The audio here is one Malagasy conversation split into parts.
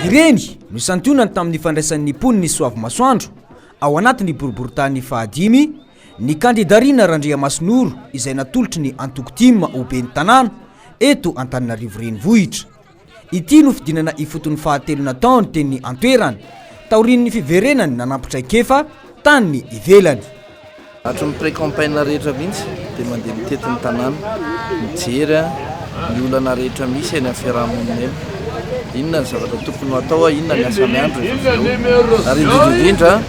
ireny no santionany tamin'ny fandraisan'ny poniny soavy masoandro ao anatin'ny boriboritany fahadimy ny kandidariana Randriamasinoro izay natolotry ny antokotima ho ben'ny tanàna eto Antananarivo renivohitra. Ity no fidinana ifoton'ny fahatelona taona teny antoerany taorin'ny fiverenany nanampitraikefa tany ivelany. Hatry ny pré-campagne rehetra mihitsy dia mandeha mitetin'ny tanàna mijery ny olana rehetra misy eny amin'ny fiarahamonina eny. Inona ny zavatra tokony atao, inona ny asa miandro ary indrindra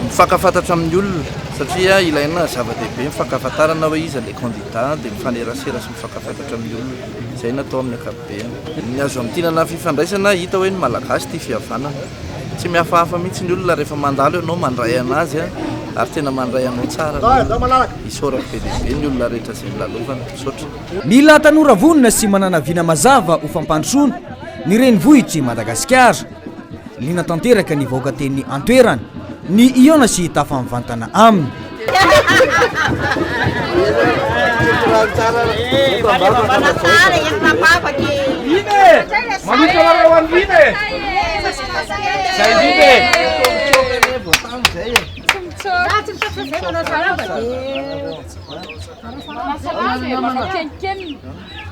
mifankafantatra amin'ny olona satria ilaina zava-dehibe mifankafantarana hoe iza ilay candidat dia mifanerasera sy mifankafantatra amin'ny olona. Izay natao amin'ny ankapobeny. Ny azo amin'tinana fifandraisana hita hoe ny malagasy tia fihavanana. Tsy mihafahafa mihitsy ny olona rehefa mandalo ianao mandray anazy ary tena mandray anao tsara. Isaorako be dehibe ny olona rehetra izay milalovana misaotra. Mila tanora vonona sy manana vina mazava ho fampandrosoana ny renivohitry Madagasikara. Lina tanteraka ny vahoaka teny antoerany ny iona sy tafamivantana aminy.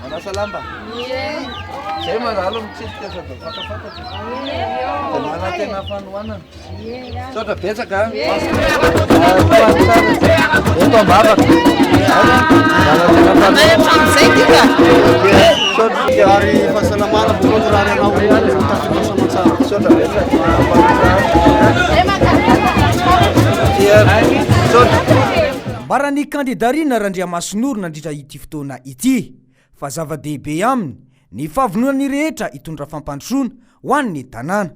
Manasalamba. Saya malalom cipta satu. Mana tena panuanan. Sudah biasa kan? Itu bapak. Sudah hari pasal mana bukan hari awal sudah biasa. Barany kandidariana Randriamasinoro nandritra ity fotoana ity fa zava-dehibe aminy ny fahavononany rehetra hitondra fampandrosoana ho an'ny tanàna.